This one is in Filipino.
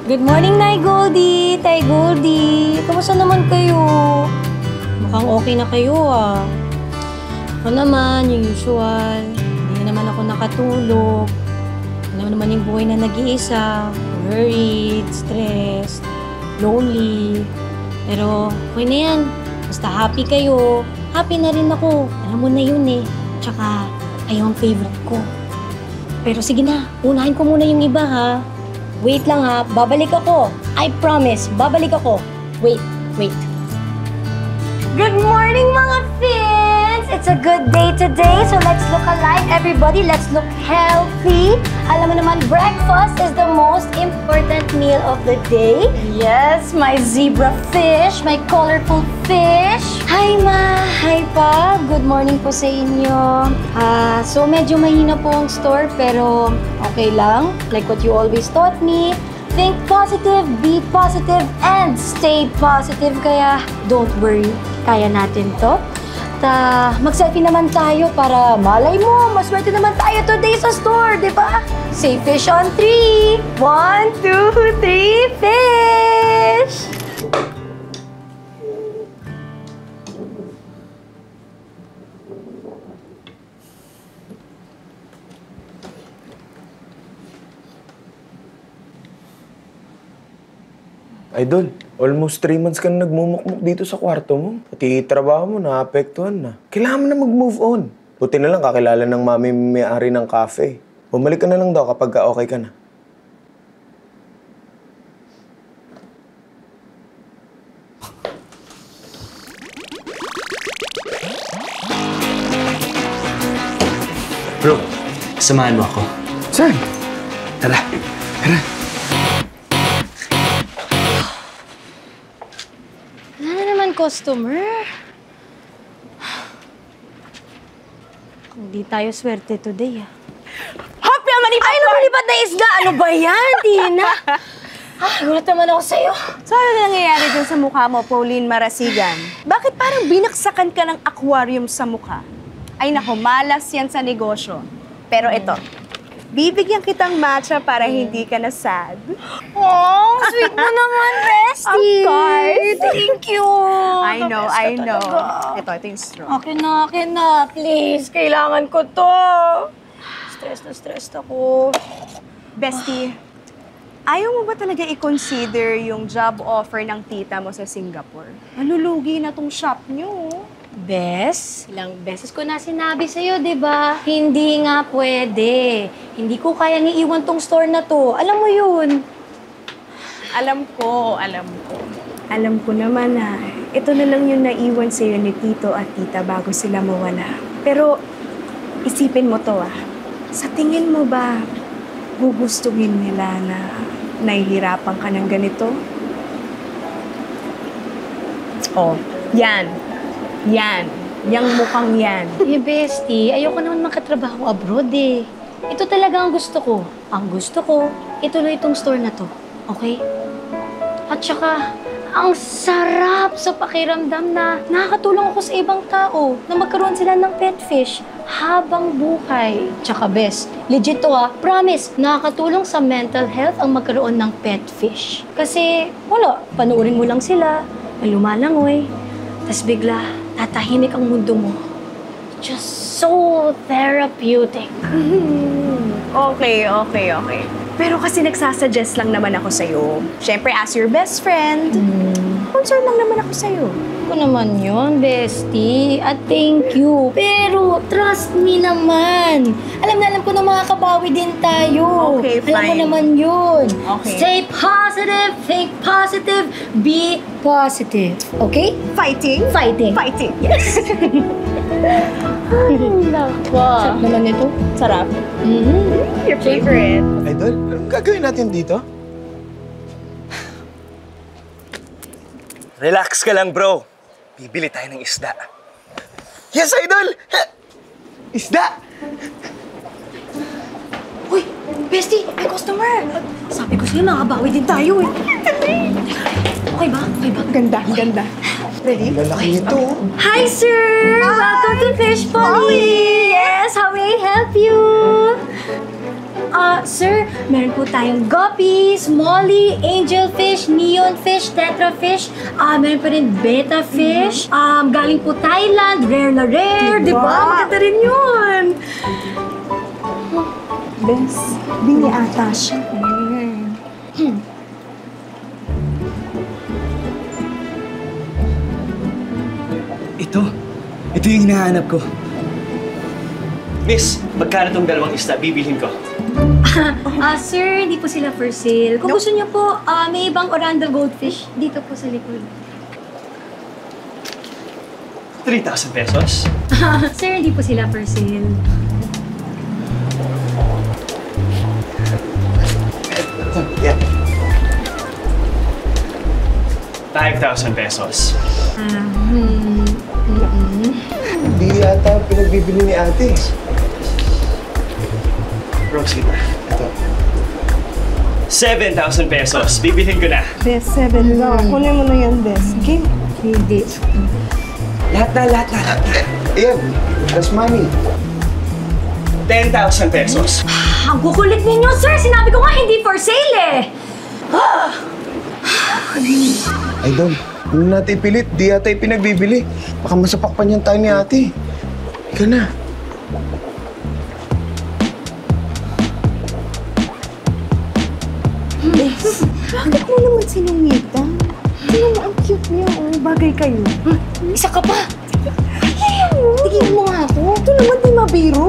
Good morning, Nay Goldie! Tay Goldie! Kamusta naman kayo? Mukhang okay na kayo ah. Ako naman, yung usual. Hindi na naman ako nakatulog. Alam naman yung buhay na nag-iisa. Worried, stressed, lonely. Pero okay na yan. Basta happy kayo. Happy na rin ako. Alam mo na yun eh. Tsaka, ayaw ang favorite ko. Pero sige na, unahin ko muna yung iba ha. Wait lang ha, babalik ako. I promise, babalik ako. Wait. Good morning mga Fins! It's a good day today, so let's look alive everybody. Let's look healthy. Alam mo naman, breakfast is the most important meal of the day. Yes, my zebra fish, my colorful fish. Hi ma! Hi pa! Good morning po sa inyo. So medyo mahina po ang store pero okay lang. Like what you always taught me. Think positive, be positive, and stay positive. Kaya don't worry, kaya natin to. Mag-selfie naman tayo para malay mo, maswerte naman tayo today sa store, di ba? Say fish on 3. 1, 2, 3, fish! Idol, almost 3 months ka na nagmumukmuk dito sa kwarto mo. Pati trabaho mo, naapektuhan na. Kailangan mo na mag-move on. Buti na lang kakilala ng mami may-ari ng cafe. Bumalik ka na lang daw kapag okay ka na. Bro, samahan mo ako. Saan? Tara. Wala na naman customer. Hindi tayo swerte today ah. Happy naman Ay, lumilipat na isda! Ano ba yan, Tina? Gulat naman ako sa'yo. So, ano nangyayari dyan sa mukha mo, Pauline Marasigan? Bakit parang binaksakan ka ng aquarium sa mukha? Ay nako, malas yan sa negosyo. Pero ito, bibigyan kitang matcha para hindi ka na sad. Oh, sweet mo naman, bestie. Of course. Thank you. I know. Talaga. Ito yung straw. Akin na. Please, kailangan ko to. Stressed ako. Bestie, ayaw mo ba talaga i-consider yung job offer ng tita mo sa Singapore? Malulugi na tong shop niyo. Bes, ilang beses ko na sinabi sa'yo, di ba? Hindi nga pwede. Hindi ko kayang iiwan tong store na to. Alam mo yun. Alam ko. Alam ko naman na ito na lang yung naiwan sa'yo ni Tito at Tita bago sila mawala. Pero isipin mo to Sa tingin mo ba gugustuhin nila na nahihirapan ka ng ganito? Oh, yan. Yang mukhang yan. Bestie, ayoko naman makatrabaho abroad eh. Ito talaga ang gusto ko. Ang gusto ko, ituloy itong store na to. Okay? At saka, ang sarap sa pakiramdam na nakakatulong ako sa ibang tao na magkaroon sila ng pet fish habang buhay. Tsaka best, legit to promise, nakakatulong sa mental health ang magkaroon ng pet fish. Kasi, wala, panoorin mo lang sila, lumalangoy, tas bigla, tatahimik ang mundo mo. Just so therapeutic. Okay. Pero kasi nagsasuggest lang naman ako sa'yo. Siyempre, as your best friend, concern lang naman ako sa'yo. Ako naman yun, bestie. At thank you. Pero, trust me naman. Alam ko na makakabawi din tayo. Okay, Alam mo fine. naman yun. Okay. Stay positive, think positive, be positive. Okay? Fighting? Fighting. Yes. Sarap naman ito. Sarap. Your favorite. Idol, anong gagawin natin dito? Relax ka lang, bro. Bibili tayo ng isda. Yes, Idol! Isda! Uy, bestie, may customer. Sabi ko sa'yo, makabawi din tayo eh. Okay ba? Ganda. Ready? Lalaki nito. Hi, sir! Welcome to Fish Polly! Yes, how may I help you? Sir, meron po tayong guppies, molly, angelfish, neonfish, tetrafish. Meron pa rin betta fish. Galing po Thailand, rare na rare. Diba? Maganda rin yun. Bes, bini ata siya. Ito yung hinahanap ko. Miss, magkano tong dalawang isda? Bibilhin ko. Sir, hindi po sila for sale. Kung gusto niyo po, may ibang Orlando goldfish dito po sa likod. 3,000 pesos? Sir, hindi po sila for sale. Yeah. 5,000 pesos. Hindi yata pinagbibili ni ate. Rosie, ito. 7,000 pesos. Bibilhin ko na. Bes, 7 lang. Kunin mo na yan, Bes. Game. Hindi. Lahat na. Ayan, that's money. 10,000 pesos. Ang kukulit ninyo, sir! Sinabi ko nga hindi for sale eh! Idol, hindi natin ipilit. Di yata pinagbibili. Baka masapakpan yan tayo ni ate. Ika na. Bes, bakit mo naman sinungitan? Tingnan mo, ang cute niya. Oh, bagay kayo. Isa ka pa! Tingnan mo nga ako. Ito naman di mabiro.